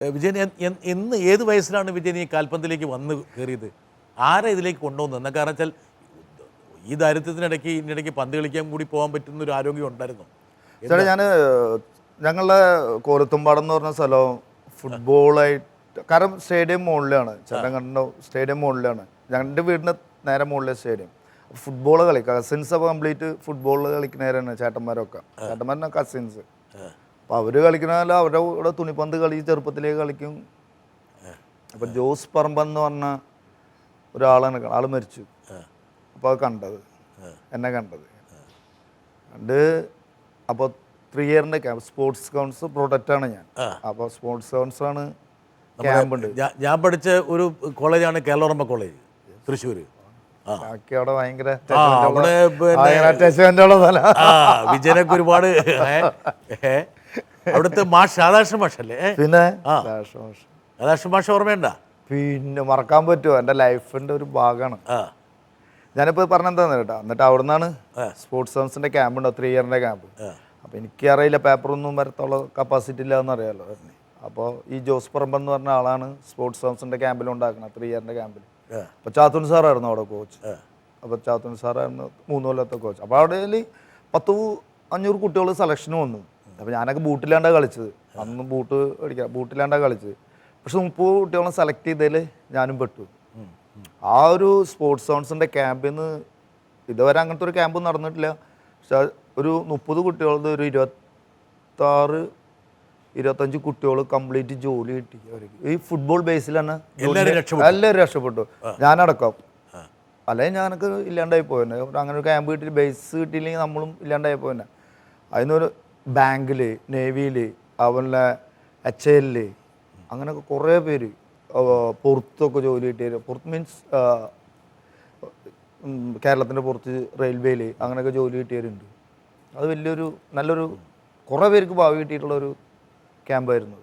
വിജയൻ എന്ന് ഏത് വയസ്സിലാണ് വിജയൻ ഈ കാൽപന്തിലേക്ക് വന്ന് കയറിയത്? ആരാ ഇതിലേക്ക് കൊണ്ടുവന്നത്? എന്നാ കാരണം വെച്ചാൽ ഈ ദാരിദ്ര്യത്തിനിടയ്ക്ക് ഇതിനിടയ്ക്ക് പന്ത് കളിക്കാൻ കൂടി പോകാൻ പറ്റുന്ന ഒരു ആരോഗ്യം ഉണ്ടായിരുന്നു. ചേട്ടാ ഞങ്ങളുടെ കോലത്തുംപാടം എന്ന് പറഞ്ഞ സ്ഥലം ഫുട്ബോളായിട്ട്, കാരണം സ്റ്റേഡിയം മുകളിലാണ്, ചേട്ടൻ കണ്ടോ, സ്റ്റേഡിയം മുകളിലാണ്, ഞങ്ങളുടെ വീടിന് നേരെ മുകളിലെ സ്റ്റേഡിയം. ഫുട്ബോൾ കളിക്കുക, കസിൻസ് അപ്പോൾ കംപ്ലീറ്റ് ഫുട്ബോൾ കളിക്കുന്നവരാണ് ചേട്ടന്മാരൊക്കെ കസിൻസ്. അപ്പോൾ അവർ കളിക്കണമല്ലോ, അവരുടെ കൂടെ തുണിപ്പന്ത് കളി ചെറുപ്പത്തിലേക്ക് കളിക്കും. അപ്പോൾ ജോസ് പറമ്പെന്ന് പറഞ്ഞ ഒരാളാണ്, ആൾ മരിച്ചു. അപ്പോൾ അത് എന്നെ കണ്ടത് അപ്പോൾ 3 ഇയറിൻ്റെ ക്യാമ്പ്, സ്പോർട്സ് കൗൺസിൽ പ്രൊഡക്റ്റാണ് ഞാൻ. അപ്പോൾ സ്പോർട്സ് കൗൺസിലാണ് ക്യാമ്പുണ്ട്. ഞാൻ പഠിച്ച ഒരു കോളേജാണ് കേരളോറമ്പ കോളേജ്, തൃശ്ശൂർ. അവിടെ ഭയങ്കര വിജയനൊക്കെ ഒരുപാട് അവിടുത്തെ രാധാകൃഷ്ണ മാഷല്ലേ? പിന്നെ രാധാകൃഷ്ണ മാഷ ഓർമ്മയുണ്ടാ? പിന്നെ മറക്കാൻ പറ്റുമോ? എൻ്റെ ലൈഫിൻ്റെ ഒരു ഭാഗമാണ്. ഞാനിപ്പോൾ പറഞ്ഞെന്താന്ന് കേട്ടോ. എന്നിട്ട് അവിടെ നിന്നാണ് സ്പോർട്സ് കൗൺസിലിൻ്റെ ക്യാമ്പ് ഉണ്ടോ, 3 ഇയറിൻ്റെ ക്യാമ്പ്. അപ്പോൾ എനിക്കറിയില്ല, പേപ്പറൊന്നും വരത്തുള്ള കപ്പാസിറ്റി ഇല്ല എന്നറിയാമല്ലോ. അപ്പോൾ ഈ ജോസ് പറമ്പെന്ന് പറഞ്ഞ ആളാണ് സ്പോർട്സ് കൗൺസിലിൻ്റെ ക്യാമ്പിൽ ഉണ്ടാക്കുന്നത്, 3 ഇയറിൻ്റെ ക്യാമ്പിൽ. അപ്പോൾ ചാത്തുൻ സാറായിരുന്നു അവിടെ കോച്ച്. അപ്പോൾ ചാത്തുൻ സാറായിരുന്നു 3 കൊല്ലത്തെ കോച്ച്. അപ്പോൾ അവിടെ 100-500 കുട്ടികൾ സെലക്ഷന് വന്നു. അപ്പോൾ ഞാനൊക്കെ ബൂട്ടിലാണ്ടാണ് കളിച്ചത്. അന്ന് ബൂട്ടിലാണ്ടാണ് കളിച്ചത്. പക്ഷെ 30 കുട്ടികളെ സെലക്ട് ചെയ്തതിൽ ഞാനും പെട്ടു. ആ ഒരു സ്പോർട്സ് കൗൺസിലിൻ്റെ ക്യാമ്പിൽ നിന്ന് ഇതുവരെ അങ്ങനത്തെ ഒരു ക്യാമ്പ് നടന്നിട്ടില്ല. പക്ഷെ ഒരു 30 കുട്ടികളത് ഒരു 26-25 കുട്ടികൾ കംപ്ലീറ്റ് ജോലി കിട്ടി അവർക്ക്. ഈ ഫുട്ബോൾ ബേസിൽ തന്നെ എല്ലാവരും രക്ഷപ്പെട്ടു, ഞാനടക്കം. അല്ലെങ്കിൽ ഞാനൊക്കെ ഇല്ലാണ്ടായി പോയെന്നെ. അങ്ങനെ ഒരു ക്യാമ്പ് കിട്ടി, ബേസ് കിട്ടിയില്ലെങ്കിൽ നമ്മളും ഇല്ലാണ്ടായി പോയെന്നെ. അതിനൊരു ബാങ്കിൽ, നേവിയിൽ, അതുപോലെ HAL, അങ്ങനെയൊക്കെ കുറേ പേര് പുറത്തൊക്കെ ജോലി കിട്ടിയത്. പുറത്ത് മീൻസ് കേരളത്തിൻ്റെ പുറത്ത് റെയിൽവേയിൽ അങ്ങനെയൊക്കെ ജോലി കിട്ടിയവരുണ്ട്. അത് നല്ലൊരു കുറേ പേർക്ക് ഭാവി കിട്ടിയിട്ടുള്ളൊരു ക്യാമ്പായിരുന്നു.